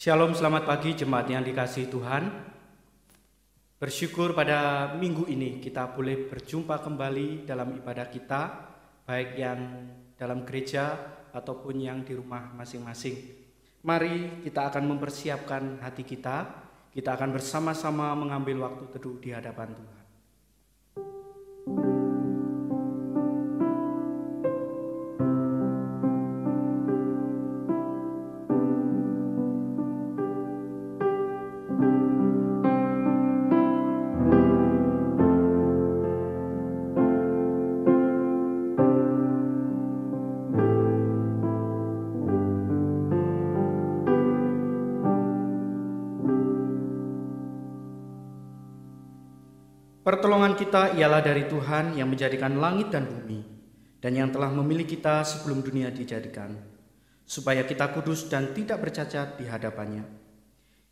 Shalom, selamat pagi jemaat yang dikasihi Tuhan. Bersyukur pada minggu ini kita boleh berjumpa kembali dalam ibadah kita, baik yang dalam gereja ataupun yang di rumah masing-masing. Mari kita akan mempersiapkan hati kita akan bersama-sama mengambil waktu teduh di hadapan Tuhan. Pertolongan kita ialah dari Tuhan yang menjadikan langit dan bumi, dan yang telah memilih kita sebelum dunia dijadikan, supaya kita kudus dan tidak bercacat di hadapannya.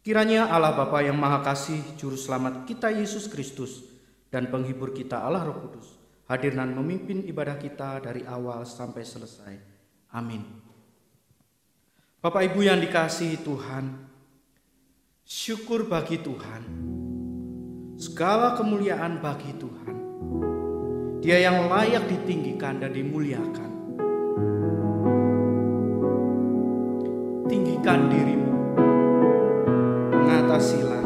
Kiranya Allah Bapa yang Maha Kasih, Juru Selamat kita Yesus Kristus, dan Penghibur kita Allah Roh Kudus, hadir dan memimpin ibadah kita dari awal sampai selesai. Amin. Bapak Ibu yang dikasihi Tuhan, syukur bagi Tuhan. Segala kemuliaan bagi Tuhan. Dia yang layak ditinggikan dan dimuliakan. Tinggikan dirimu mengatasi langit.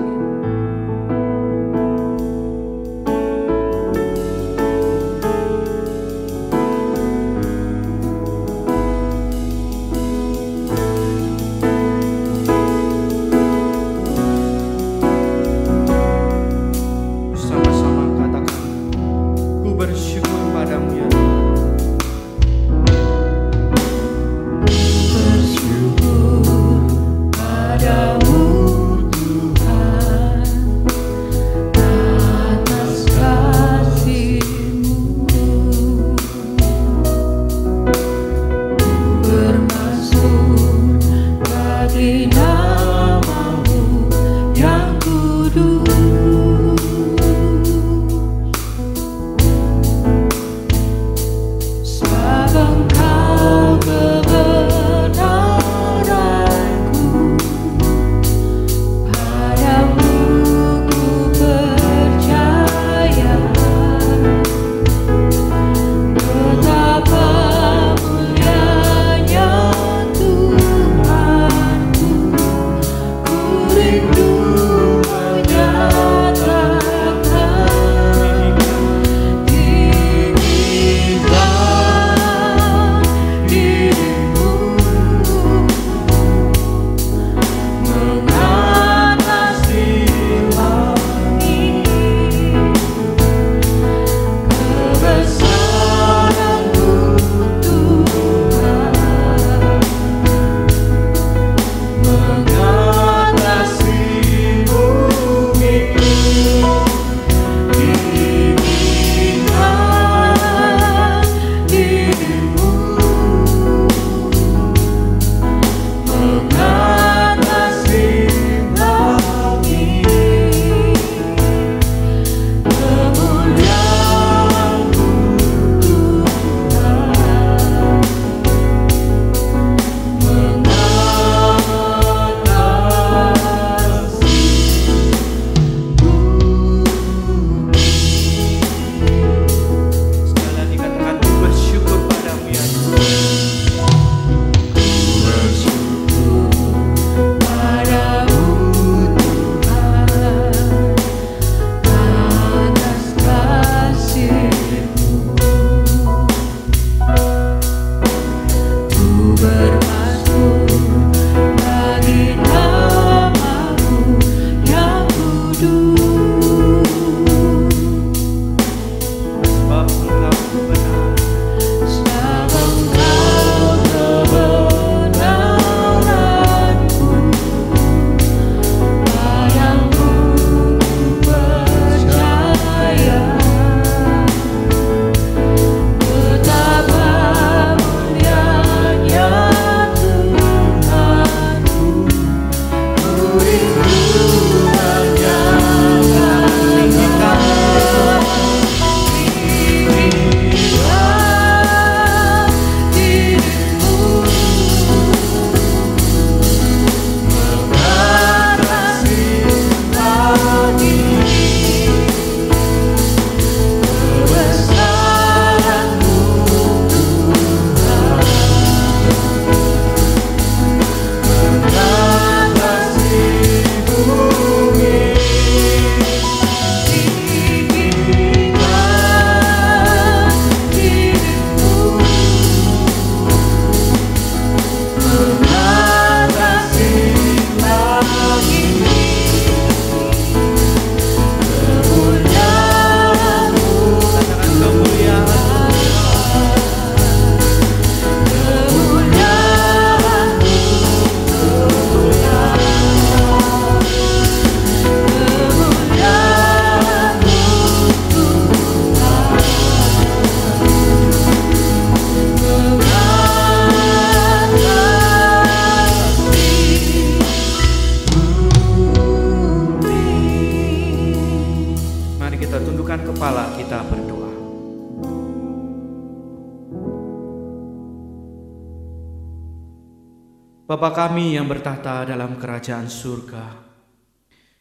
Bapa kami yang bertahta dalam kerajaan surga,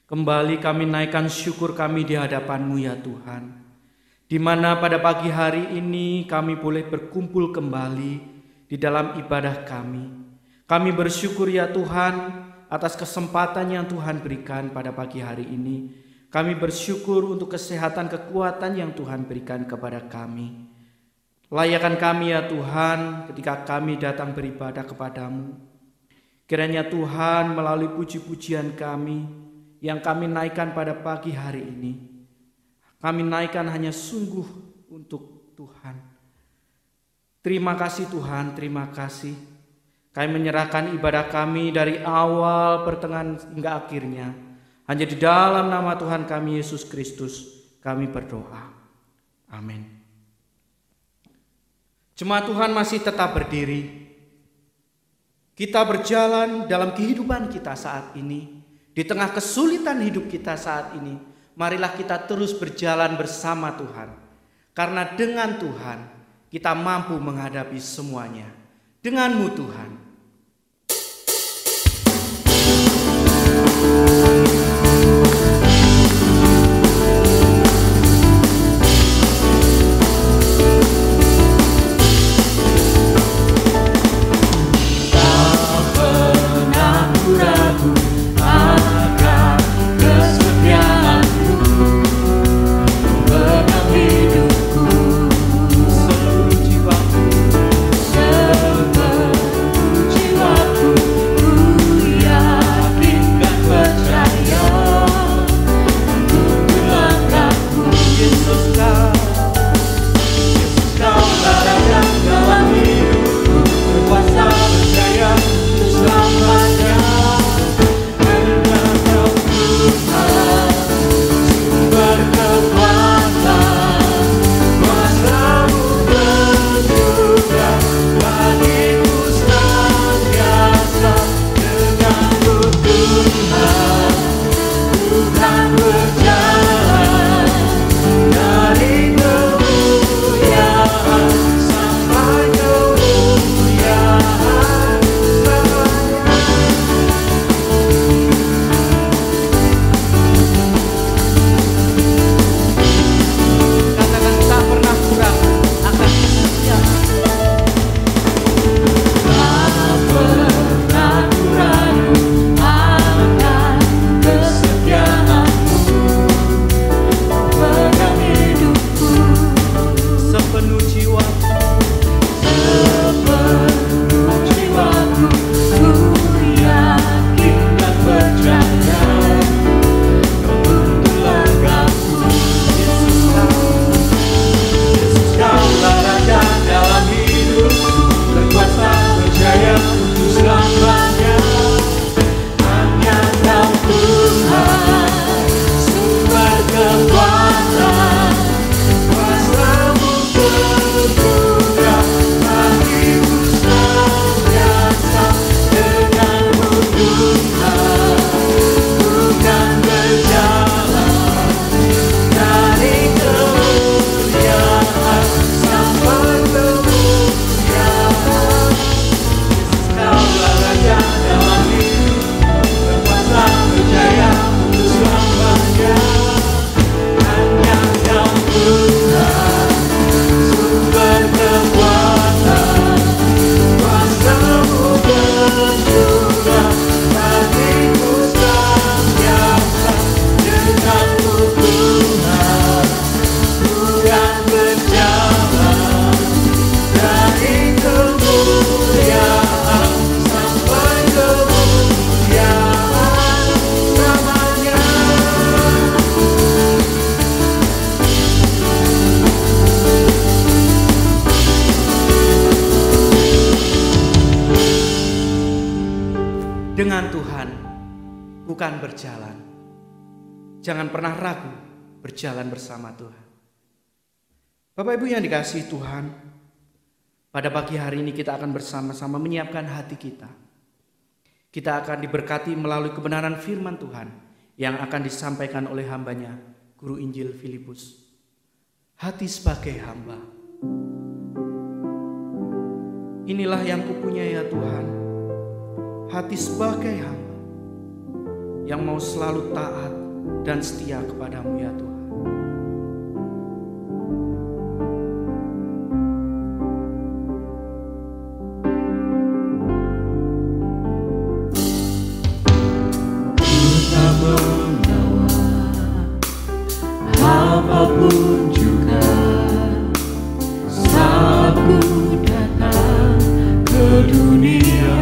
kembali kami naikkan syukur kami di hadapan-Mu ya Tuhan, di mana pada pagi hari ini kami boleh berkumpul kembali di dalam ibadah kami. Kami bersyukur ya Tuhan atas kesempatan yang Tuhan berikan pada pagi hari ini. Kami bersyukur untuk kesehatan, kekuatan yang Tuhan berikan kepada kami. Layakan kami ya Tuhan ketika kami datang beribadah kepadamu. Kiranya Tuhan melalui puji-pujian kami yang kami naikkan pada pagi hari ini, kami naikkan hanya sungguh untuk Tuhan. Terima kasih Tuhan, terima kasih. Kami menyerahkan ibadah kami dari awal, pertengahan hingga akhirnya. Hanya di dalam nama Tuhan kami Yesus Kristus kami berdoa. Amin. Jemaat Tuhan masih tetap berdiri. Kita berjalan dalam kehidupan kita saat ini. Di tengah kesulitan hidup kita saat ini, marilah kita terus berjalan bersama Tuhan. Karena dengan Tuhan kita mampu menghadapi semuanya. Dengan-Mu Tuhan. Dengan Tuhan bukan berjalan. Jangan pernah ragu berjalan bersama Tuhan. Bapak Ibu yang dikasihi Tuhan, pada pagi hari ini kita akan bersama-sama menyiapkan hati kita. Kita akan diberkati melalui kebenaran firman Tuhan yang akan disampaikan oleh hambanya, Guru Injil Filipus. Hati sebagai hamba. Inilah yang kupunya ya Tuhan, hati sebagai hamba yang mau selalu taat dan setia kepadamu ya Tuhan. Apapun juga saat ku datang ke dunia,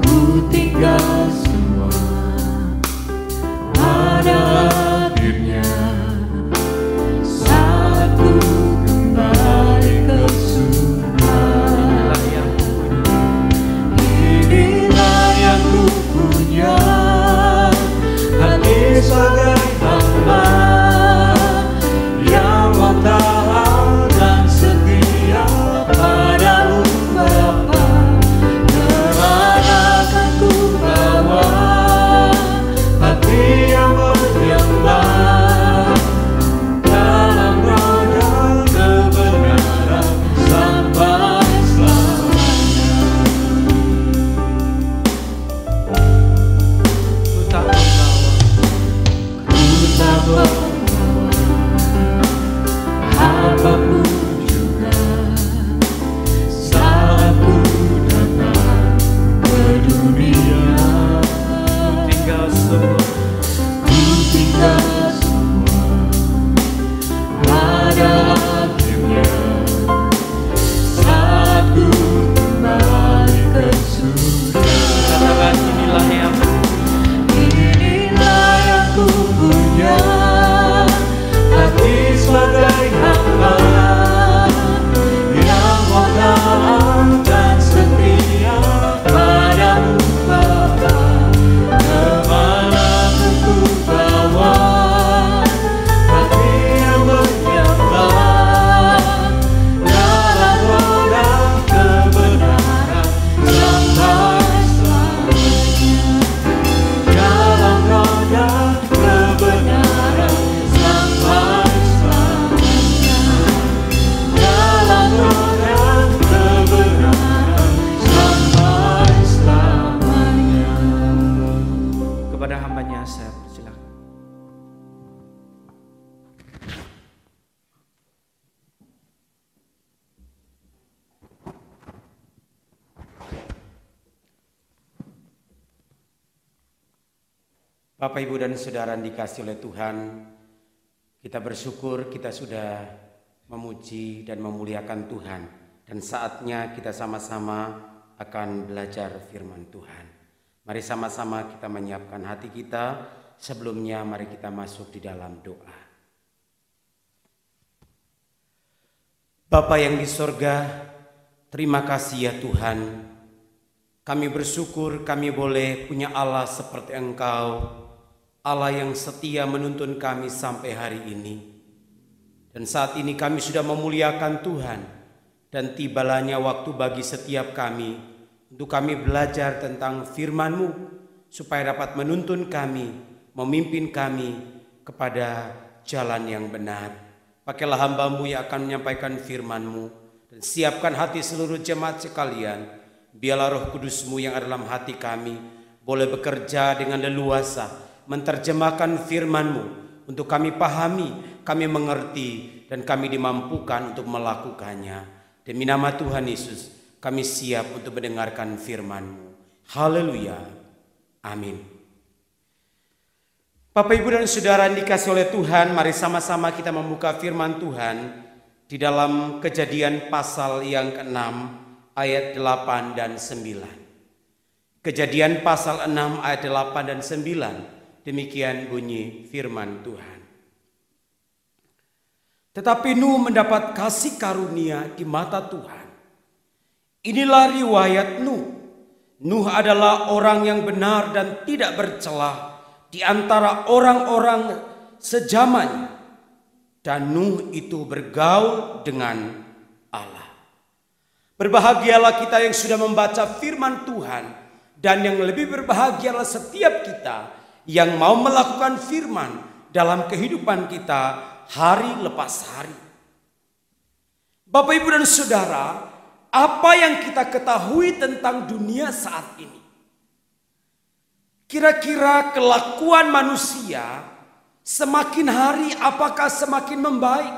ku tinggal semua pada akhirnya saat ku kembali ke surga. Inilah yang ku punya, hati sebagai hamba yang mau taat dan setia padamu Bapa. Kemana akan ku bawa hati yang menyembah dalam roda kebenaran sampai selamanya. Ku tak membawa apapun juga saat ku datang ke dunia, tinggal semua, ku tinggal semua pada akhirnya saat ku kembali ke surga. katakan inilah yang Ku punya hati sebagai hamba yang mau taat dan setia padamu Bapa. Kemana ku bawa hati yang menyembah dalam roda kebenaran sampai selamanya. Dalam roda kebenaran sampai selamanya. Dalam roda kebenaran sampai selamanya. kepada hambanya saya persilakan. Bapak, Ibu, dan Saudara yang dikasihi oleh Tuhan, kita bersyukur kita sudah memuji dan memuliakan Tuhan. Dan saatnya kita sama-sama akan belajar firman Tuhan. Mari sama-sama kita menyiapkan hati kita. Sebelumnya mari kita masuk di dalam doa. Bapa yang di sorga, terima kasih ya Tuhan. Kami bersyukur kami boleh punya Allah seperti Engkau, Allah yang setia menuntun kami sampai hari ini. Dan saat ini kami sudah memuliakan Tuhan, dan tibalanya waktu bagi setiap kami untuk kami belajar tentang firman-Mu, supaya dapat menuntun kami, memimpin kami kepada jalan yang benar. Pakailah hamba-Mu yang akan menyampaikan firman-Mu, dan siapkan hati seluruh jemaat sekalian. Biarlah Roh Kudus-Mu yang ada dalam hati kami boleh bekerja dengan leluasa, menerjemahkan firman-Mu untuk kami pahami, kami mengerti, dan kami dimampukan untuk melakukannya. Demi nama Tuhan Yesus, kami siap untuk mendengarkan firman-Mu. Haleluya. Amin. Bapak, Ibu, dan Saudara yang dikasihi oleh Tuhan, mari sama-sama kita membuka firman Tuhan di dalam Kejadian pasal yang ke-6 ayat 8 dan 9. Kejadian pasal 6 ayat 8 dan 9. Demikian bunyi firman Tuhan. Tetapi Nuh mendapat kasih karunia di mata Tuhan. Inilah riwayat Nuh. Nuh adalah orang yang benar dan tidak bercela di antara orang-orang sejamannya. Dan Nuh itu bergaul dengan Allah. Berbahagialah kita yang sudah membaca firman Tuhan, dan yang lebih berbahagialah setiap kita yang mau melakukan firman dalam kehidupan kita hari lepas hari. Bapak, Ibu, dan Saudara, apa yang kita ketahui tentang dunia saat ini. Kira-kira kelakuan manusia semakin hari apakah semakin membaik?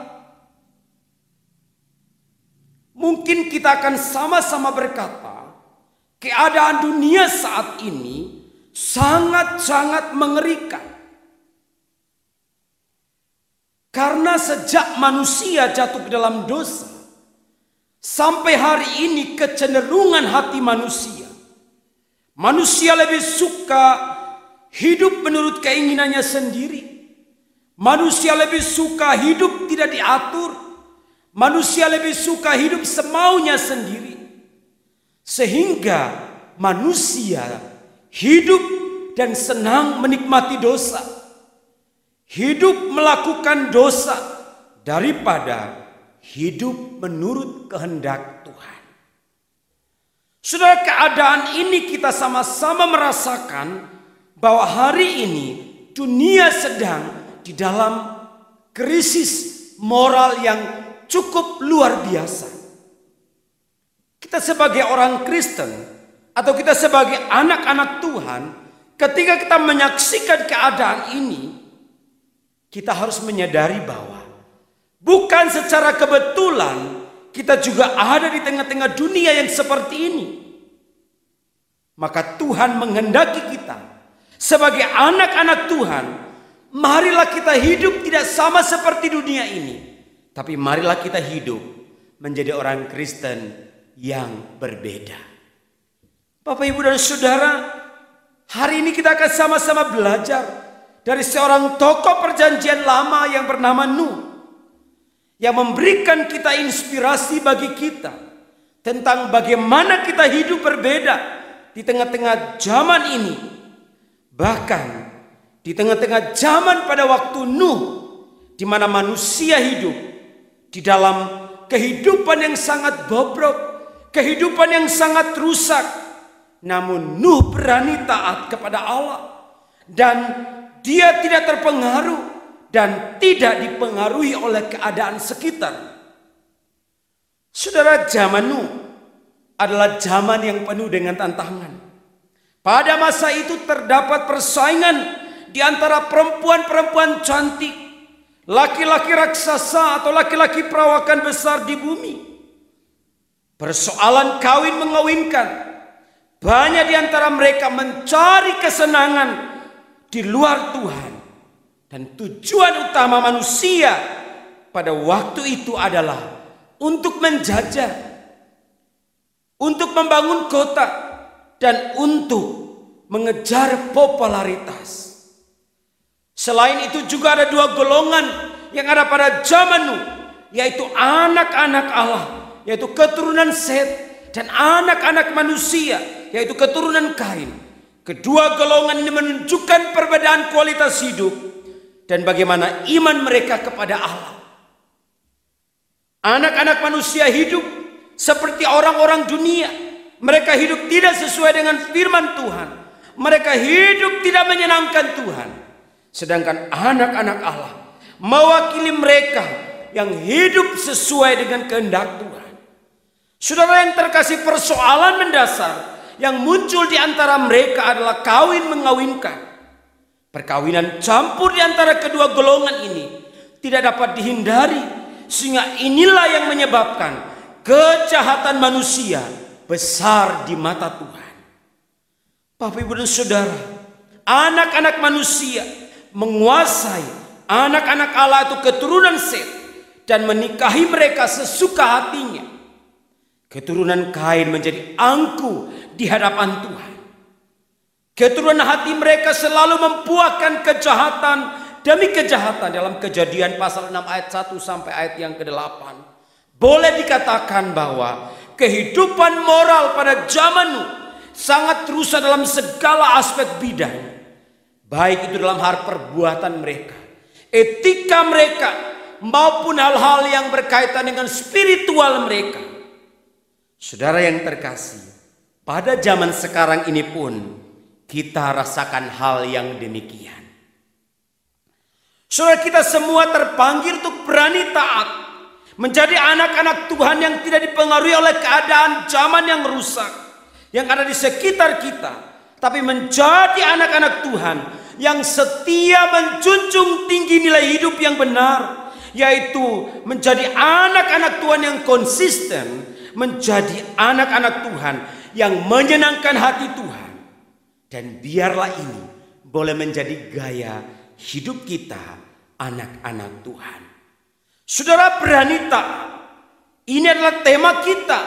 Mungkin kita akan sama-sama berkata, keadaan dunia saat ini sangat-sangat mengerikan. Karena sejak manusia jatuh ke dalam dosa, sampai hari ini kecenderungan hati manusia. Manusia lebih suka hidup menurut keinginannya sendiri. Manusia lebih suka hidup tidak diatur. Manusia lebih suka hidup semaunya sendiri. Sehingga manusia hidup dan senang menikmati dosa. Hidup melakukan dosa daripada hidup menurut kehendak Tuhan. Saudara, keadaan ini kita sama-sama merasakan bahwa hari ini dunia sedang di dalam krisis moral yang cukup luar biasa. Kita sebagai orang Kristen atau kita sebagai anak-anak Tuhan, ketika kita menyaksikan keadaan ini, kita harus menyadari bahwa bukan secara kebetulan kita juga ada di tengah-tengah dunia yang seperti ini. Maka Tuhan menghendaki kita sebagai anak-anak Tuhan, marilah kita hidup tidak sama seperti dunia ini. Tapi marilah kita hidup menjadi orang Kristen yang berbeda. Bapak, Ibu, dan Saudara, hari ini kita akan sama-sama belajar dari seorang tokoh perjanjian lama yang bernama Nuh, yang memberikan kita inspirasi bagi kita tentang bagaimana kita hidup berbeda di tengah-tengah zaman ini. Bahkan di tengah-tengah zaman pada waktu Nuh, di mana manusia hidup di dalam kehidupan yang sangat bobrok, kehidupan yang sangat rusak. Namun Nuh berani taat kepada Allah, dan dia tidak terpengaruh dan tidak dipengaruhi oleh keadaan sekitar. Saudara, zaman Nuh adalah zaman yang penuh dengan tantangan. Pada masa itu terdapat persaingan di antara perempuan-perempuan cantik, laki-laki raksasa atau laki-laki perawakan besar di bumi. Persoalan kawin mengawinkan. Banyak di antara mereka mencari kesenangan di luar Tuhan. Dan tujuan utama manusia pada waktu itu adalah untuk menjajah, untuk membangun kota, dan untuk mengejar popularitas. Selain itu juga ada dua golongan yang ada pada zaman Nuh, yaitu anak-anak Allah, yaitu keturunan Set, dan anak-anak manusia, yaitu keturunan Kain. Kedua golongan ini menunjukkan perbedaan kualitas hidup dan bagaimana iman mereka kepada Allah. Anak-anak manusia hidup seperti orang-orang dunia. Mereka hidup tidak sesuai dengan firman Tuhan. Mereka hidup tidak menyenangkan Tuhan. Sedangkan anak-anak Allah mewakili mereka yang hidup sesuai dengan kehendak Tuhan. Saudara yang terkasih, persoalan mendasar yang muncul di antara mereka adalah kawin mengawinkan. Perkawinan campur di antara kedua golongan ini tidak dapat dihindari, sehingga inilah yang menyebabkan kejahatan manusia besar di mata Tuhan. Bapak, Ibu, dan Saudara, anak-anak manusia menguasai anak-anak Allah itu keturunan Set dan menikahi mereka sesuka hatinya. Keturunan Kain menjadi angku di hadapan Tuhan. Keturunan hati mereka selalu membuahkan kejahatan demi kejahatan. Dalam Kejadian pasal 6 ayat 1 sampai ayat yang ke-8. Boleh dikatakan bahwa kehidupan moral pada zaman Nuh sangat rusak dalam segala aspek bidang. Baik itu dalam hal perbuatan mereka, etika mereka, maupun hal-hal yang berkaitan dengan spiritual mereka. Saudara yang terkasih, pada zaman sekarang ini pun kita rasakan hal yang demikian. Saudara, kita semua terpanggil untuk berani taat, menjadi anak-anak Tuhan yang tidak dipengaruhi oleh keadaan zaman yang rusak yang ada di sekitar kita, tapi menjadi anak-anak Tuhan yang setia menjunjung tinggi nilai hidup yang benar, yaitu menjadi anak-anak Tuhan yang konsisten, menjadi anak-anak Tuhan yang menyenangkan hati Tuhan. Dan biarlah ini boleh menjadi gaya hidup kita, anak-anak Tuhan. Saudara, berani taat. Ini adalah tema kita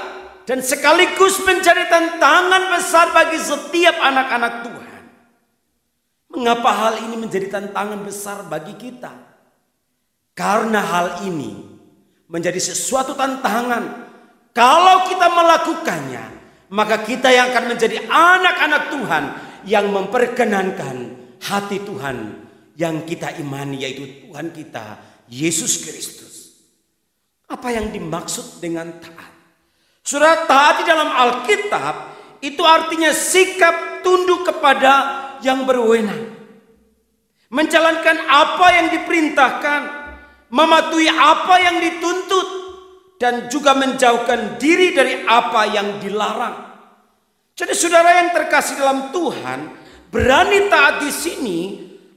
dan sekaligus menjadi tantangan besar bagi setiap anak-anak Tuhan. Mengapa hal ini menjadi tantangan besar bagi kita? Karena hal ini menjadi sesuatu tantangan. Kalau kita melakukannya, maka kita yang akan menjadi anak-anak Tuhan yang memperkenankan hati Tuhan yang kita imani, yaitu Tuhan kita, Yesus Kristus. Apa yang dimaksud dengan taat? Saudara, taat di dalam Alkitab itu artinya sikap tunduk kepada yang berwenang, menjalankan apa yang diperintahkan, mematuhi apa yang dituntut, dan juga menjauhkan diri dari apa yang dilarang. Jadi saudara yang terkasih dalam Tuhan, berani taat di sini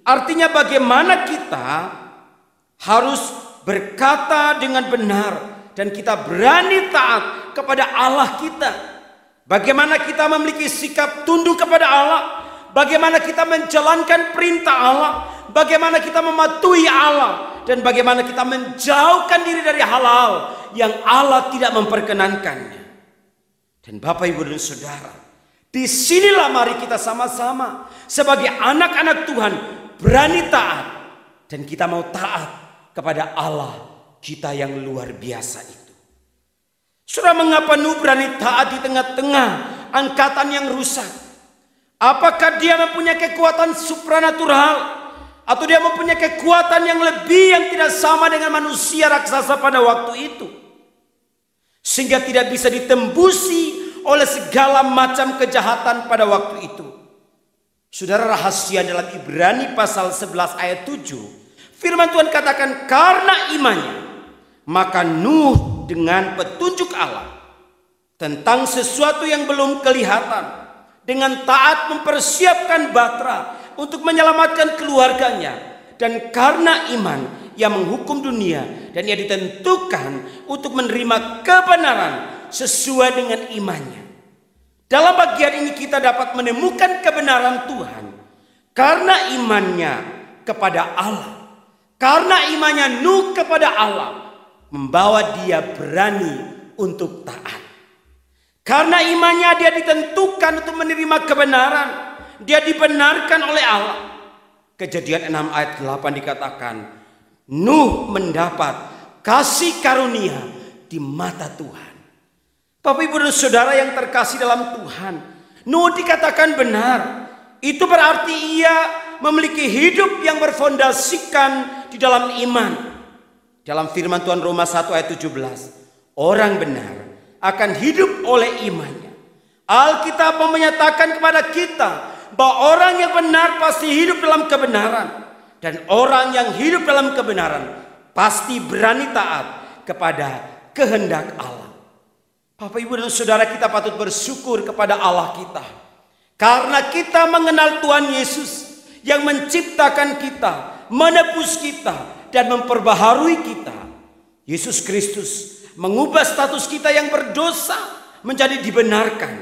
artinya bagaimana kita harus berkata dengan benar dan kita berani taat kepada Allah kita. Bagaimana kita memiliki sikap tunduk kepada Allah, bagaimana kita menjalankan perintah Allah, bagaimana kita mematuhi Allah, dan bagaimana kita menjauhkan diri dari hal-hal yang Allah tidak memperkenankannya. Dan Bapak, Ibu, dan Saudara, disinilah mari kita sama-sama sebagai anak-anak Tuhan berani taat, dan kita mau taat kepada Allah kita yang luar biasa itu. Saudara, mengapa Nuh berani taat di tengah-tengah angkatan yang rusak? Apakah dia mempunyai kekuatan supranatural, atau dia mempunyai kekuatan yang lebih yang tidak sama dengan manusia raksasa pada waktu itu, sehingga tidak bisa ditembusi oleh segala macam kejahatan pada waktu itu? Saudara, rahasia dalam Ibrani pasal 11 ayat 7, firman Tuhan katakan, karena imannya maka Nuh dengan petunjuk Allah tentang sesuatu yang belum kelihatan, dengan taat mempersiapkan batra untuk menyelamatkan keluarganya, dan karena iman ia menghukum dunia, dan ia ditentukan untuk menerima kebenaran sesuai dengan imannya. Dalam bagian ini kita dapat menemukan kebenaran Tuhan karena imannya kepada Allah. Karena imannya Nuh kepada Allah membawa dia berani untuk taat. Karena imannya dia ditentukan untuk menerima kebenaran. Dia dibenarkan oleh Allah. Kejadian 6 ayat 8 dikatakan, Nuh mendapat kasih karunia di mata Tuhan. Bapak, Ibu, dan Saudara yang terkasih dalam Tuhan, Nuh dikatakan benar. Itu berarti ia memiliki hidup yang berfondasikan di dalam iman. Dalam firman Tuhan Roma 1 ayat 17, orang benar akan hidup oleh imannya. Alkitab menyatakan kepada kita bahwa orang yang benar pasti hidup dalam kebenaran, dan orang yang hidup dalam kebenaran pasti berani taat kepada kehendak Allah. Bapak, Ibu, dan Saudara, kita patut bersyukur kepada Allah kita karena kita mengenal Tuhan Yesus yang menciptakan kita, menebus kita, dan memperbaharui kita. Yesus Kristus mengubah status kita yang berdosa menjadi dibenarkan.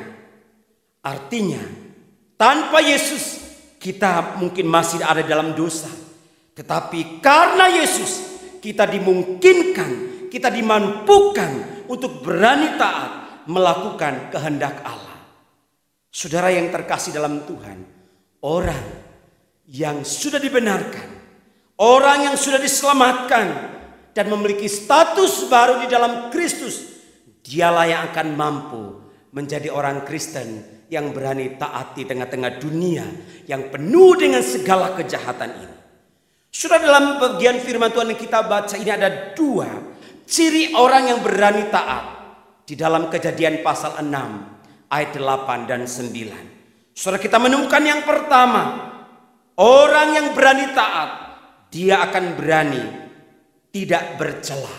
Artinya, tanpa Yesus kita mungkin masih ada dalam dosa. Tetapi karena Yesus kita dimungkinkan, kita dimampukan untuk berani taat melakukan kehendak Allah. Saudara yang terkasih dalam Tuhan, orang yang sudah dibenarkan, orang yang sudah diselamatkan dan memiliki status baru di dalam Kristus, dialah yang akan mampu menjadi orang Kristen yang berani taat di tengah-tengah dunia yang penuh dengan segala kejahatan ini. Sudah dalam bagian firman Tuhan yang kita baca ini ada dua ciri orang yang berani taat di dalam Kejadian pasal 6 ayat 8 dan 9. Saudara, kita menemukan yang pertama, orang yang berani taat, dia akan berani tidak bercela.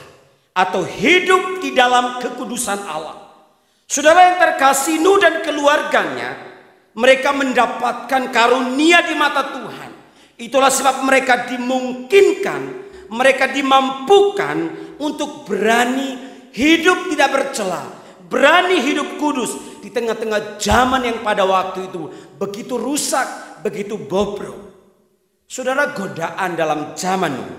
atau hidup di dalam kekudusan Allah. Saudara yang terkasih, Nuh dan keluarganya, mereka mendapatkan karunia di mata Tuhan. Itulah sebab mereka dimungkinkan, mereka dimampukan untuk berani hidup tidak bercela, berani hidup kudus di tengah-tengah zaman yang pada waktu itu begitu rusak, begitu bobrok. Saudara, godaan dalam zaman Nuh,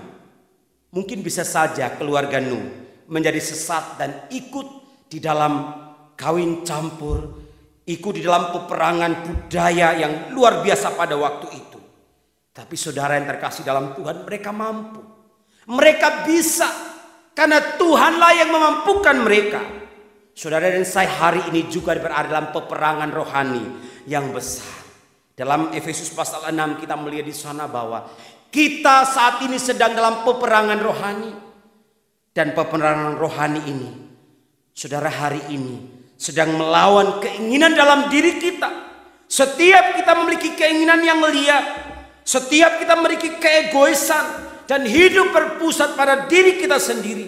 mungkin bisa saja keluarga Nuh menjadi sesat dan ikut di dalam kawin campur, ikut di dalam peperangan budaya yang luar biasa pada waktu itu. Tapi saudara yang terkasih dalam Tuhan, mereka mampu. Mereka bisa, karena Tuhanlah yang memampukan mereka. Saudara dan saya hari ini juga berada dalam peperangan rohani yang besar. Dalam Efesus pasal 6 kita melihat di sana bahwa kita saat ini sedang dalam peperangan rohani. Dan peperangan rohani ini, saudara, hari ini sedang melawan keinginan dalam diri kita. Setiap kita memiliki keinginan yang liar, setiap kita memiliki keegoisan dan hidup berpusat pada diri kita sendiri.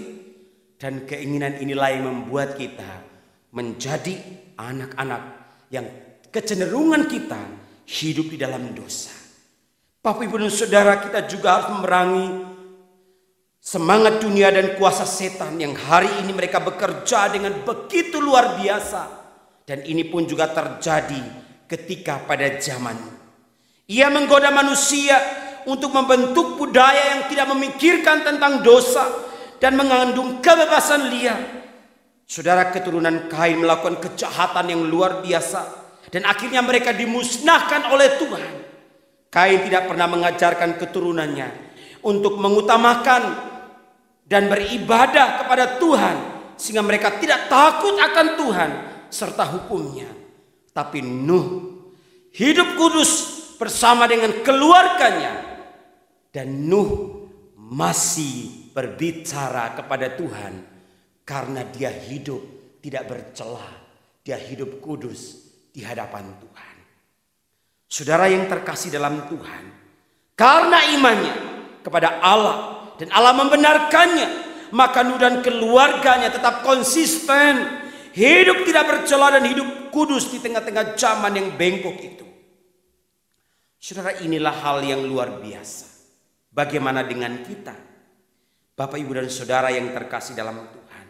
Dan keinginan inilah yang membuat kita menjadi anak-anak yang kecenderungan kita hidup di dalam dosa. Bapak, Ibu dan Saudara, kita juga harus memerangi semangat dunia dan kuasa setan yang hari ini mereka bekerja dengan begitu luar biasa. Dan ini pun juga terjadi ketika pada zaman. Ia menggoda manusia untuk membentuk budaya yang tidak memikirkan tentang dosa dan mengandung kebebasan liar. Saudara, keturunan Kain melakukan kejahatan yang luar biasa. Dan akhirnya mereka dimusnahkan oleh Tuhan. Kain tidak pernah mengajarkan keturunannya untuk mengutamakan dan beribadah kepada Tuhan, sehingga mereka tidak takut akan Tuhan serta hukumnya. Tapi Nuh hidup kudus bersama dengan keluarganya. Dan Nuh masih berbicara kepada Tuhan karena dia hidup tidak bercela. Dia hidup kudus di hadapan Tuhan. Saudara yang terkasih dalam Tuhan, karena imannya kepada Allah dan Allah membenarkannya, maka Nuh dan keluarganya tetap konsisten hidup tidak bercela dan hidup kudus di tengah-tengah zaman yang bengkok itu. Saudara, inilah hal yang luar biasa. Bagaimana dengan kita, Bapak, Ibu dan Saudara yang terkasih dalam Tuhan?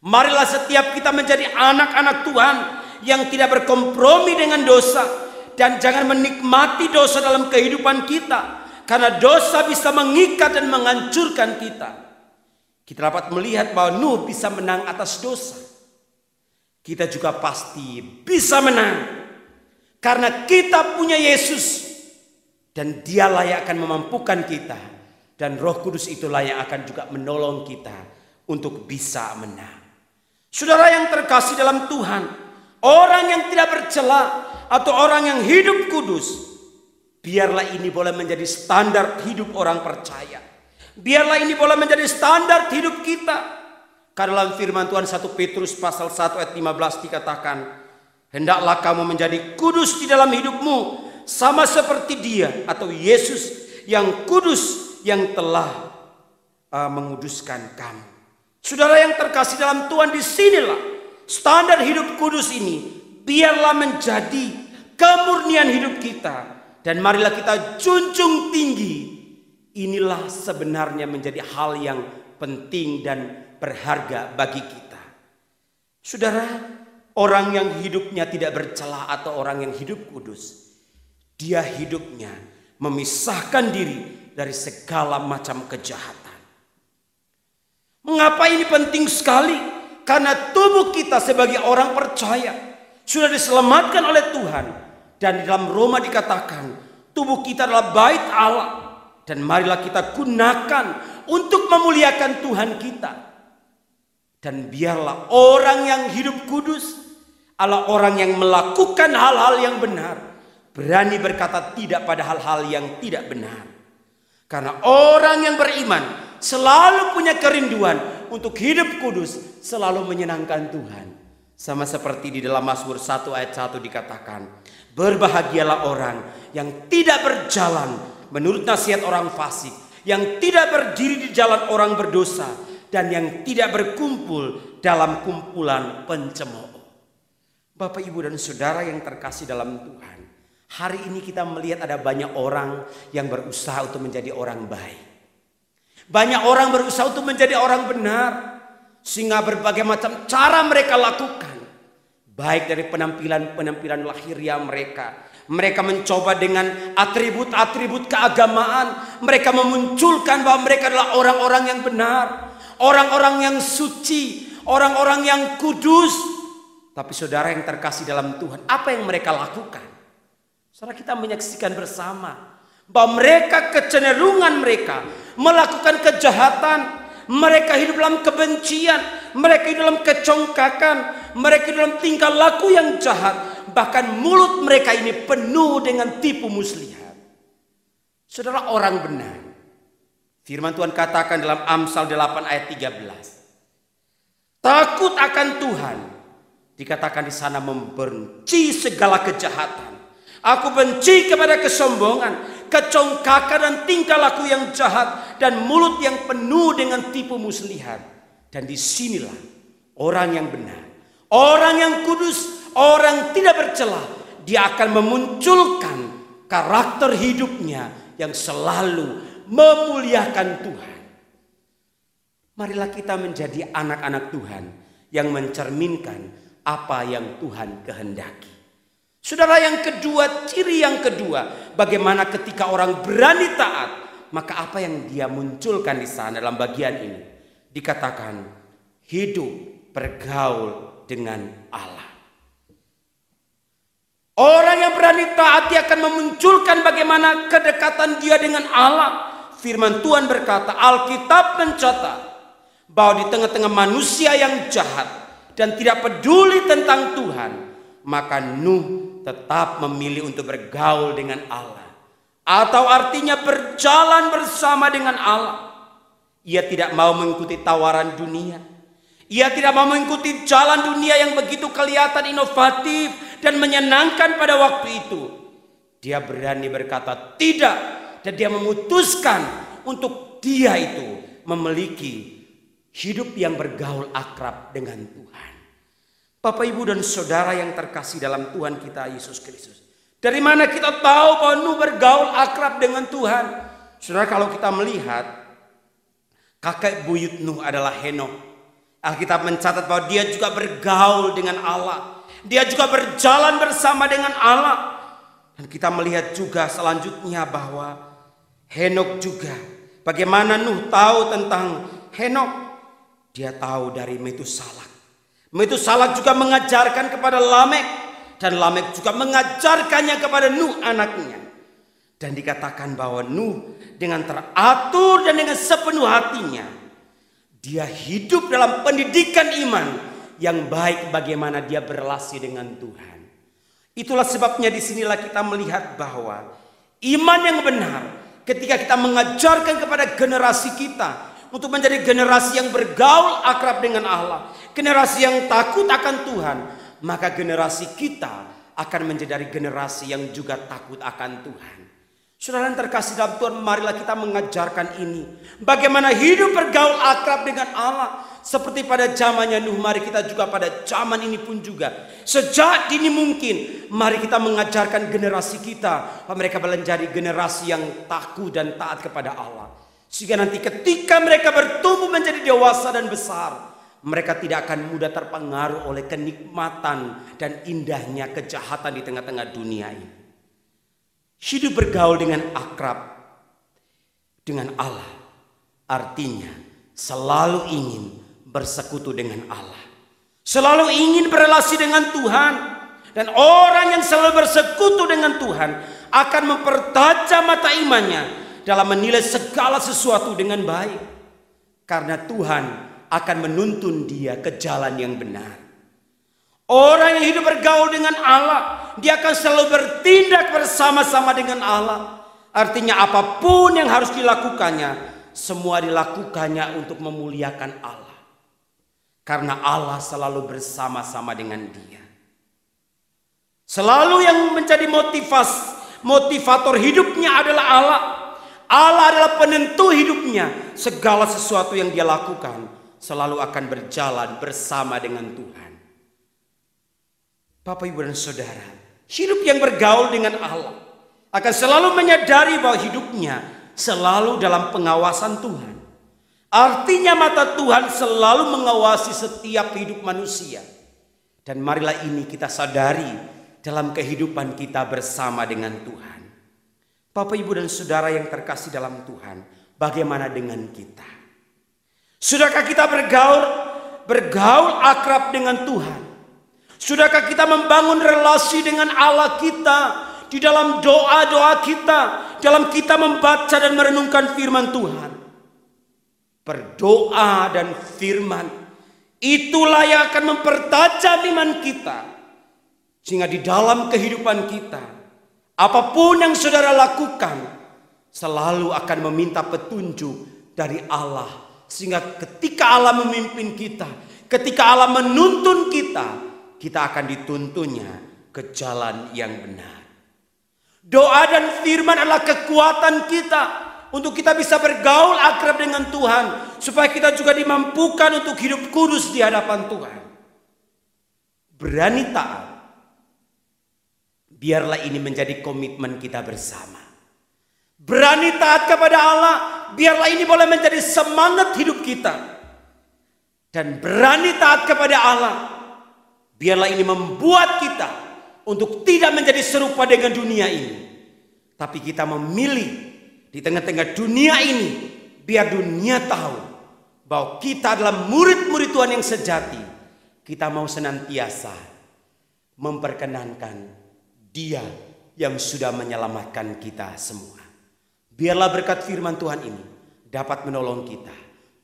Marilah setiap kita menjadi anak-anak Tuhan yang tidak berkompromi dengan dosa, dan jangan menikmati dosa dalam kehidupan kita, karena dosa bisa mengikat dan menghancurkan kita. Kita dapat melihat bahwa Nuh bisa menang atas dosa. Kita juga pasti bisa menang karena kita punya Yesus, dan Dialah yang akan memampukan kita, dan Roh Kudus itulah yang akan juga menolong kita untuk bisa menang. Saudara yang terkasih dalam Tuhan, orang yang tidak bercela atau orang yang hidup kudus, biarlah ini boleh menjadi standar hidup orang percaya. Biarlah ini boleh menjadi standar hidup kita. Karena dalam firman Tuhan 1 Petrus pasal 1 ayat 15 dikatakan, hendaklah kamu menjadi kudus di dalam hidupmu, sama seperti Dia atau Yesus yang kudus, yang telah menguduskan kamu. Saudara yang terkasih dalam Tuhan, disinilah standar hidup kudus ini biarlah menjadi kemurnian hidup kita. Dan marilah kita junjung tinggi. Inilah sebenarnya menjadi hal yang penting dan berharga bagi kita. Saudara, orang yang hidupnya tidak bercela atau orang yang hidup kudus, dia hidupnya memisahkan diri dari segala macam kejahatan. Mengapa ini penting sekali? Karena tubuh kita sebagai orang percaya sudah diselamatkan oleh Tuhan. Dan di dalam Roma dikatakan, tubuh kita adalah bait Allah. Dan marilah kita gunakan untuk memuliakan Tuhan kita. Dan biarlah orang yang hidup kudus adalah orang yang melakukan hal-hal yang benar, berani berkata tidak pada hal-hal yang tidak benar. Karena orang yang beriman selalu punya kerinduan untuk hidup kudus, selalu menyenangkan Tuhan. Sama seperti di dalam Mazmur 1 ayat 1 dikatakan, berbahagialah orang yang tidak berjalan menurut nasihat orang fasik, yang tidak berdiri di jalan orang berdosa, dan yang tidak berkumpul dalam kumpulan pencemooh. Bapak, Ibu, dan Saudara yang terkasih dalam Tuhan, hari ini kita melihat ada banyak orang yang berusaha untuk menjadi orang baik. Banyak orang berusaha untuk menjadi orang benar, sehingga berbagai macam cara mereka lakukan. Baik dari penampilan lahiriah mereka. Mereka mencoba dengan atribut-atribut keagamaan. Mereka memunculkan bahwa mereka adalah orang-orang yang benar, orang-orang yang suci, orang-orang yang kudus. Tapi saudara yang terkasih dalam Tuhan, apa yang mereka lakukan? Saudara, kita menyaksikan bersama bahwa mereka, kecenderungan mereka melakukan kejahatan. Mereka hidup dalam kebencian, mereka hidup dalam kecongkakan, mereka hidup dalam tingkah laku yang jahat. Bahkan mulut mereka ini penuh dengan tipu muslihat. Saudara, orang benar, firman Tuhan katakan dalam Amsal 8 ayat 13. Takut akan Tuhan, dikatakan di sana membenci segala kejahatan. Aku benci kepada kesombongan, kecongkakan dan tingkah laku yang jahat, dan mulut yang penuh dengan tipu muslihat. Dan disinilah orang yang benar, orang yang kudus, orang tidak bercela, dia akan memunculkan karakter hidupnya yang selalu memuliakan Tuhan. Marilah kita menjadi anak-anak Tuhan yang mencerminkan apa yang Tuhan kehendaki. Saudara, yang kedua, ciri yang kedua, bagaimana ketika orang berani taat, maka apa yang dia munculkan di sana dalam bagian ini? Dikatakan hidup bergaul dengan Allah. Orang yang berani taat, dia akan memunculkan bagaimana kedekatan dia dengan Allah. Firman Tuhan berkata, Alkitab mencatat bahwa di tengah-tengah manusia yang jahat dan tidak peduli tentang Tuhan, maka Nuh tetap memilih untuk bergaul dengan Allah. Atau artinya berjalan bersama dengan Allah. Ia tidak mau mengikuti tawaran dunia. Ia tidak mau mengikuti jalan dunia yang begitu kelihatan inovatif dan menyenangkan pada waktu itu. Dia berani berkata tidak, dan dia memutuskan untuk dia itu memiliki hidup yang bergaul akrab dengan Tuhan. Bapak, Ibu, dan Saudara yang terkasih dalam Tuhan kita Yesus Kristus. Dari mana kita tahu bahwa Nuh bergaul akrab dengan Tuhan? Saudara, kalau kita melihat kakek buyut Nuh adalah Henokh. Alkitab mencatat bahwa dia juga bergaul dengan Allah. Dia juga berjalan bersama dengan Allah. Dan kita melihat juga selanjutnya bahwa Henokh juga, bagaimana Nuh tahu tentang Henokh? Dia tahu dari Metusalah. Metusalah juga mengajarkan kepada Lamek, dan Lamek juga mengajarkannya kepada Nuh anaknya. Dan dikatakan bahwa Nuh dengan teratur dan dengan sepenuh hatinya, dia hidup dalam pendidikan iman yang baik, bagaimana dia berelasi dengan Tuhan. Itulah sebabnya disinilah kita melihat bahwa iman yang benar, ketika kita mengajarkan kepada generasi kita untuk menjadi generasi yang bergaul akrab dengan Allah, generasi yang takut akan Tuhan, maka generasi kita akan menjadi generasi yang juga takut akan Tuhan. Saudara yang terkasih dalam Tuhan, marilah kita mengajarkan ini. Bagaimana hidup bergaul akrab dengan Allah. Seperti pada zamannya Nuh, mari kita juga pada zaman ini pun juga. Sejak dini mungkin, mari kita mengajarkan generasi kita, bahwa mereka menjadi generasi yang takut dan taat kepada Allah. Sehingga nanti ketika mereka bertumbuh menjadi dewasa dan besar, mereka tidak akan mudah terpengaruh oleh kenikmatan dan indahnya kejahatan di tengah-tengah dunia ini. Hidup bergaul dengan akrab dengan Allah artinya selalu ingin bersekutu dengan Allah, selalu ingin berelasi dengan Tuhan. Dan orang yang selalu bersekutu dengan Tuhan akan mempertajam mata imannya dalam menilai segala sesuatu dengan baik, karena Tuhan akan menuntun dia ke jalan yang benar. Orang yang hidup bergaul dengan Allah, dia akan selalu bertindak bersama-sama dengan Allah. Artinya apapun yang harus dilakukannya, semua dilakukannya untuk memuliakan Allah, karena Allah selalu bersama-sama dengan dia. Selalu yang menjadi motivator hidupnya adalah Allah. Allah adalah penentu hidupnya. Segala sesuatu yang dia lakukan selalu akan berjalan bersama dengan Tuhan. Bapak, Ibu, dan Saudara, hidup yang bergaul dengan Allah akan selalu menyadari bahwa hidupnya selalu dalam pengawasan Tuhan. Artinya mata Tuhan selalu mengawasi setiap hidup manusia. Dan marilah ini kita sadari dalam kehidupan kita bersama dengan Tuhan. Bapak, Ibu, dan Saudara yang terkasih dalam Tuhan, bagaimana dengan kita? Sudahkah kita bergaul akrab dengan Tuhan? Sudahkah kita membangun relasi dengan Allah kita di dalam doa-doa kita, dalam kita membaca dan merenungkan firman Tuhan? Berdoa dan firman, itulah yang akan mempertajam iman kita. Sehingga di dalam kehidupan kita, apapun yang saudara lakukan, selalu akan meminta petunjuk dari Allah. Sehingga ketika Allah memimpin kita, ketika Allah menuntun kita, kita akan dituntunnya ke jalan yang benar. Doa dan firman adalah kekuatan kita untuk kita bisa bergaul akrab dengan Tuhan, supaya kita juga dimampukan untuk hidup kudus di hadapan Tuhan. Berani taat. Biarlah ini menjadi komitmen kita bersama. Berani taat kepada Allah, biarlah ini boleh menjadi semangat hidup kita. Dan berani taat kepada Allah, biarlah ini membuat kita untuk tidak menjadi serupa dengan dunia ini. Tapi kita memilih di tengah-tengah dunia ini, biar dunia tahu bahwa kita adalah murid-murid Tuhan yang sejati. Kita mau senantiasa memperkenankan Dia yang sudah menyelamatkan kita semua. Biarlah berkat firman Tuhan ini dapat menolong kita.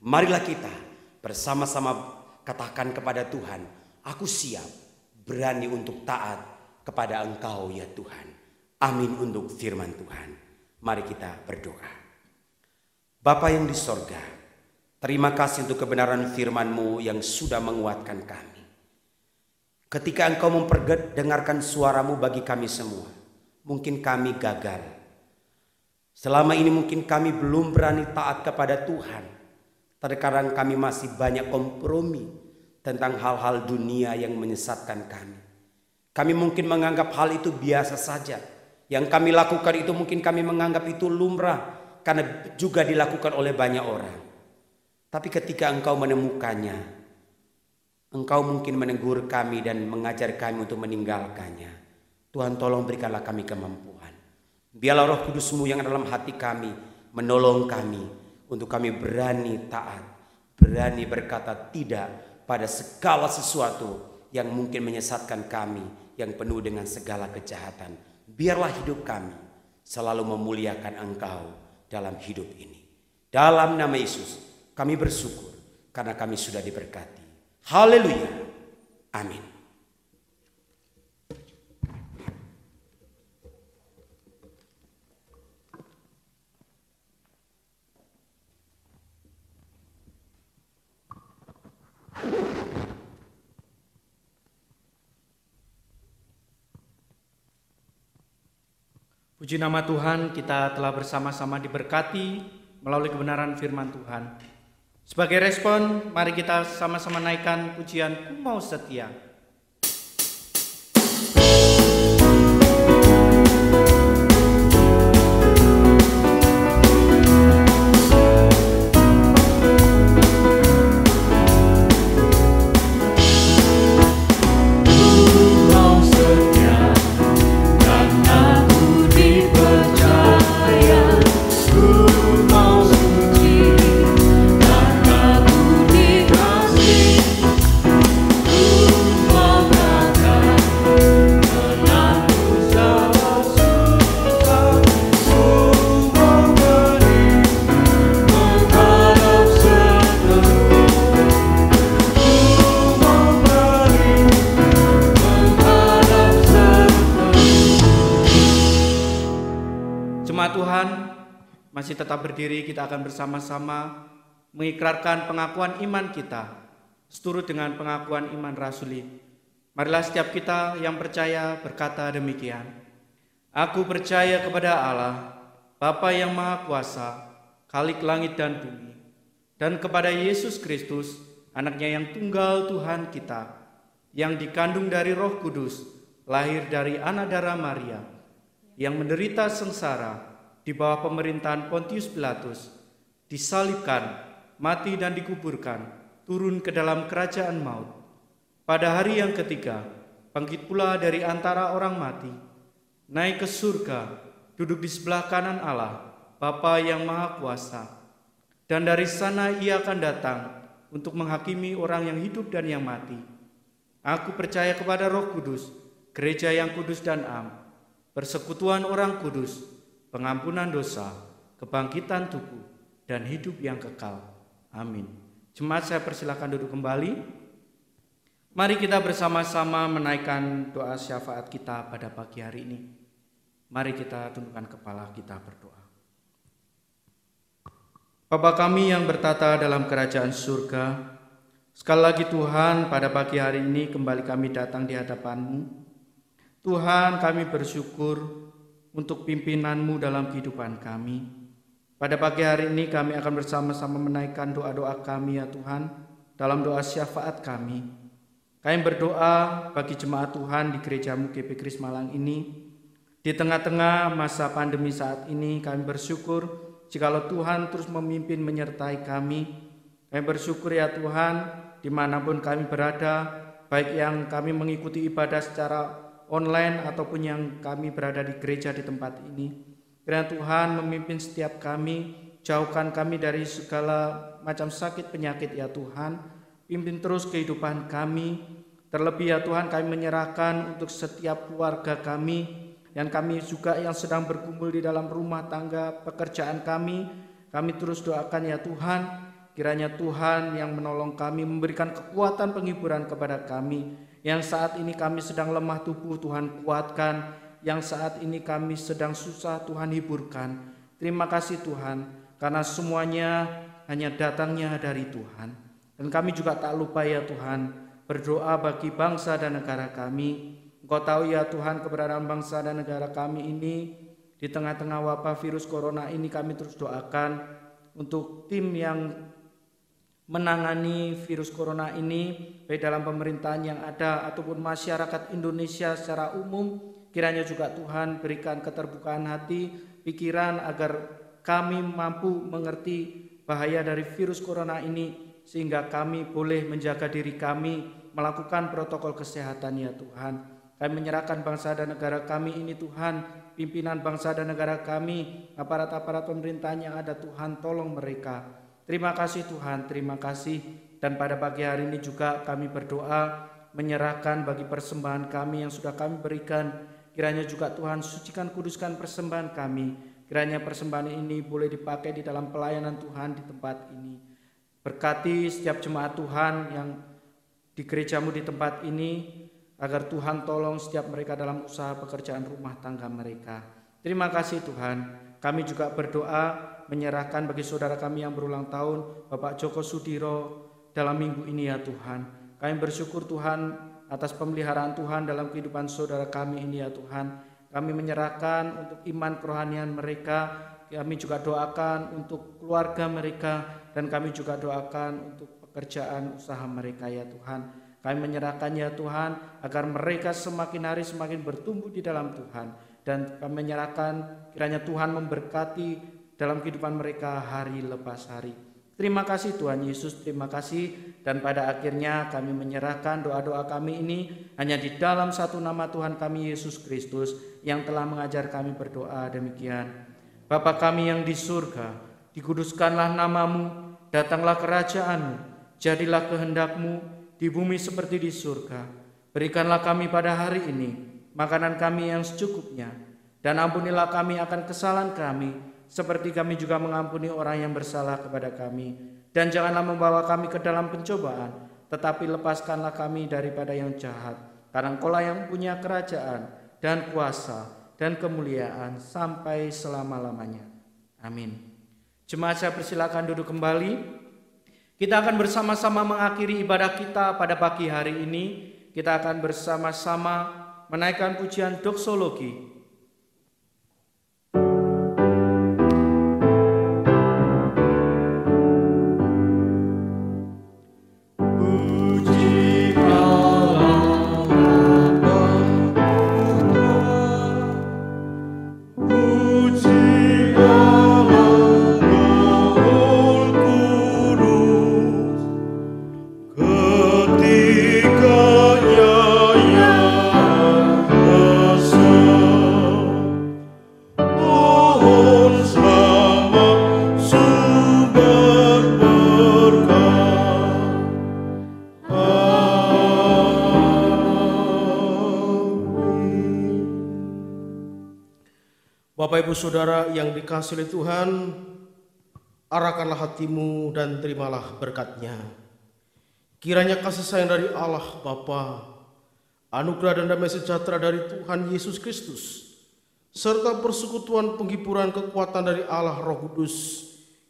Marilah kita bersama-sama katakan kepada Tuhan, aku siap, berani untuk taat kepada Engkau ya Tuhan. Amin untuk firman Tuhan. Mari kita berdoa. Bapa yang di sorga, terima kasih untuk kebenaran firman-Mu yang sudah menguatkan kami. Ketika Engkau memperdengarkan suara-Mu bagi kami semua, mungkin kami gagal. Selama ini mungkin kami belum berani taat kepada Tuhan. Terkadang kami masih banyak kompromi tentang hal-hal dunia yang menyesatkan kami. Kami mungkin menganggap hal itu biasa saja. Yang kami lakukan itu mungkin kami menganggap itu lumrah, karena juga dilakukan oleh banyak orang. Tapi ketika Engkau menemukannya, Engkau mungkin menegur kami dan mengajar kami untuk meninggalkannya. Tuhan, tolong berikanlah kami kemampuan. Biarlah Roh Kudus-Mu yang dalam hati kami menolong kami untuk kami berani taat, berani berkata tidak pada segala sesuatu yang mungkin menyesatkan kami, yang penuh dengan segala kejahatan. Biarlah hidup kami selalu memuliakan Engkau dalam hidup ini. Dalam nama Yesus kami bersyukur karena kami sudah diberkati. Haleluya. Amin. Puji nama Tuhan, kita telah bersama-sama diberkati melalui kebenaran firman Tuhan. Sebagai respon, mari kita sama-sama naikkan pujian Ku Mau Setia. Masih tetap berdiri, kita akan bersama-sama mengikrarkan pengakuan iman kita seturut dengan pengakuan iman rasuli. Marilah setiap kita yang percaya berkata demikian. Aku percaya kepada Allah, Bapa yang Maha Kuasa, Khalik langit dan bumi, dan kepada Yesus Kristus, anaknya yang tunggal Tuhan kita, yang dikandung dari Roh Kudus, lahir dari anak darah Maria, yang menderita sengsara di bawah pemerintahan Pontius Pilatus, disalibkan, mati dan dikuburkan, turun ke dalam kerajaan maut. Pada hari yang ketiga, bangkit pula dari antara orang mati, naik ke surga, duduk di sebelah kanan Allah, Bapa yang Maha Kuasa. Dan dari sana ia akan datang untuk menghakimi orang yang hidup dan yang mati. Aku percaya kepada Roh Kudus, gereja yang kudus dan am, persekutuan orang kudus, pengampunan dosa, kebangkitan tubuh, dan hidup yang kekal. Amin. Jemaat, saya persilakan duduk kembali. Mari kita bersama-sama menaikkan doa syafaat kita pada pagi hari ini. Mari kita tundukkan kepala, kita berdoa. Bapa kami yang bertata dalam kerajaan surga, sekali lagi Tuhan, pada pagi hari ini kembali kami datang di hadapan-Mu. Tuhan, kami bersyukur untuk pimpinan-Mu dalam kehidupan kami. Pada pagi hari ini kami akan bersama-sama menaikkan doa-doa kami ya Tuhan, dalam doa syafaat kami. Kami berdoa bagi jemaat Tuhan di Gereja-Mu GP Kris Malang ini. Di tengah-tengah masa pandemi saat ini kami bersyukur jikalau Tuhan terus memimpin menyertai kami. Kami bersyukur ya Tuhan, dimanapun kami berada, baik yang kami mengikuti ibadah secara online ataupun yang kami berada di gereja di tempat ini. Kiranya Tuhan memimpin setiap kami, jauhkan kami dari segala macam sakit penyakit ya Tuhan. Pimpin terus kehidupan kami. Terlebih ya Tuhan, kami menyerahkan untuk setiap keluarga kami, dan kami juga yang sedang berkumpul di dalam rumah tangga pekerjaan kami. Kami terus doakan ya Tuhan, kiranya Tuhan yang menolong kami, memberikan kekuatan penghiburan kepada kami. Yang saat ini kami sedang lemah tubuh, Tuhan kuatkan. Yang saat ini kami sedang susah, Tuhan hiburkan. Terima kasih Tuhan, karena semuanya hanya datangnya dari Tuhan. Dan kami juga tak lupa ya Tuhan, berdoa bagi bangsa dan negara kami. Engkau tahu ya Tuhan keberadaan bangsa dan negara kami ini. Di tengah-tengah wabah virus corona ini kami terus doakan untuk tim yang menangani virus corona ini, baik dalam pemerintahan yang ada ataupun masyarakat Indonesia secara umum. Kiranya juga Tuhan berikan keterbukaan hati, pikiran agar kami mampu mengerti bahaya dari virus corona ini, sehingga kami boleh menjaga diri kami, melakukan protokol kesehatan ya Tuhan. Kami menyerahkan bangsa dan negara kami ini Tuhan, pimpinan bangsa dan negara kami, aparat-aparat pemerintahan yang ada Tuhan, tolong mereka. Terima kasih Tuhan, terima kasih. Dan pada pagi hari ini juga kami berdoa, menyerahkan bagi persembahan kami yang sudah kami berikan. Kiranya juga Tuhan sucikan, kuduskan persembahan kami. Kiranya persembahan ini boleh dipakai di dalam pelayanan Tuhan di tempat ini. Berkati setiap jemaat Tuhan yang di gereja-Mu di tempat ini, agar Tuhan tolong setiap mereka dalam usaha pekerjaan rumah tangga mereka. Terima kasih Tuhan. Kami juga berdoa menyerahkan bagi saudara kami yang berulang tahun, Bapak Joko Sudiro, dalam minggu ini ya Tuhan. Kami bersyukur Tuhan atas pemeliharaan Tuhan dalam kehidupan saudara kami ini ya Tuhan. Kami menyerahkan untuk iman kerohanian mereka. Kami juga doakan untuk keluarga mereka, dan kami juga doakan untuk pekerjaan usaha mereka ya Tuhan. Kami menyerahkan ya Tuhan agar mereka semakin hari semakin bertumbuh di dalam Tuhan. Dan kami menyerahkan kiranya Tuhan memberkati dalam kehidupan mereka hari lepas hari. Terima kasih Tuhan Yesus, terima kasih. Dan pada akhirnya kami menyerahkan doa-doa kami ini hanya di dalam satu nama Tuhan kami Yesus Kristus yang telah mengajar kami berdoa demikian. Bapa kami yang di surga, dikuduskanlah namamu, datanglah kerajaan-Mu, jadilah kehendak-Mu di bumi seperti di surga. Berikanlah kami pada hari ini makanan kami yang secukupnya, dan ampunilah kami akan kesalahan kami, seperti kami juga mengampuni orang yang bersalah kepada kami. Dan janganlah membawa kami ke dalam pencobaan, tetapi lepaskanlah kami daripada yang jahat. Karena Engkau-lah yang punya kerajaan dan kuasa dan kemuliaan sampai selama-lamanya. Amin. Jemaat, saya persilakan duduk kembali. Kita akan bersama-sama mengakhiri ibadah kita pada pagi hari ini. Kita akan bersama-sama menaikkan pujian doksologi. Bapak Ibu Saudara yang dikasihi oleh Tuhan, arahkanlah hatimu dan terimalah berkat-Nya. Kiranya kasih sayang dari Allah Bapa, anugerah dan damai sejahtera dari Tuhan Yesus Kristus, serta persekutuan penghiburan kekuatan dari Allah Roh Kudus,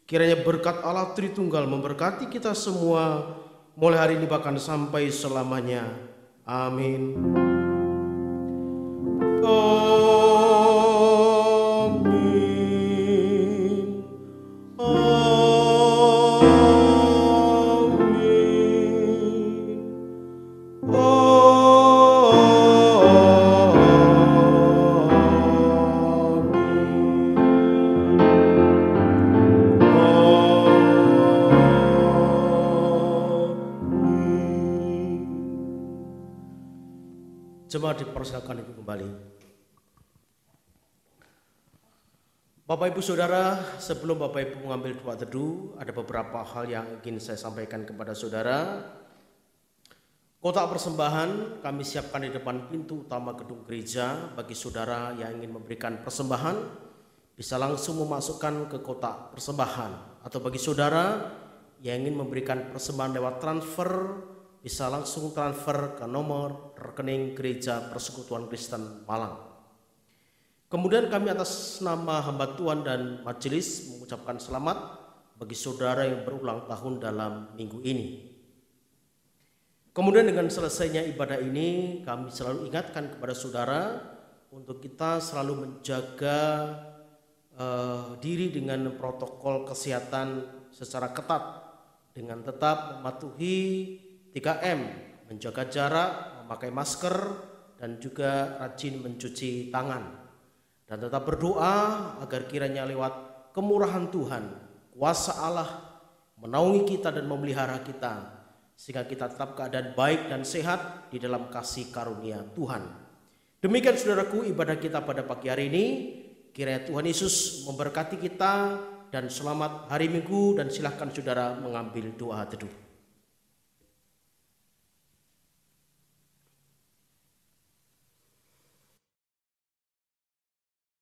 kiranya berkat Allah Tritunggal memberkati kita semua, mulai hari ini bahkan sampai selamanya. Amin. Jemaat dipersilakan ikut kembali. Bapak Ibu Saudara, sebelum Bapak Ibu mengambil doa teduh, ada beberapa hal yang ingin saya sampaikan kepada saudara. Kotak persembahan kami siapkan di depan pintu utama gedung gereja. Bagi saudara yang ingin memberikan persembahan, bisa langsung memasukkan ke kotak persembahan. Atau bagi saudara yang ingin memberikan persembahan lewat transfer, bisa langsung transfer ke nomor rekening Gereja Persekutuan Kristen Malang. Kemudian kami atas nama hamba Tuhan dan majelis mengucapkan selamat bagi saudara yang berulang tahun dalam minggu ini. Kemudian dengan selesainya ibadah ini, kami selalu ingatkan kepada saudara untuk kita selalu menjaga diri dengan protokol kesehatan secara ketat, dengan tetap mematuhi 3M, menjaga jarak, memakai masker, dan juga rajin mencuci tangan. Dan tetap berdoa agar kiranya lewat kemurahan Tuhan, kuasa Allah menaungi kita dan memelihara kita, sehingga kita tetap keadaan baik dan sehat di dalam kasih karunia Tuhan. Demikian saudaraku ibadah kita pada pagi hari ini. Kiranya Tuhan Yesus memberkati kita dan selamat hari Minggu, dan silahkan saudara mengambil doa teduh.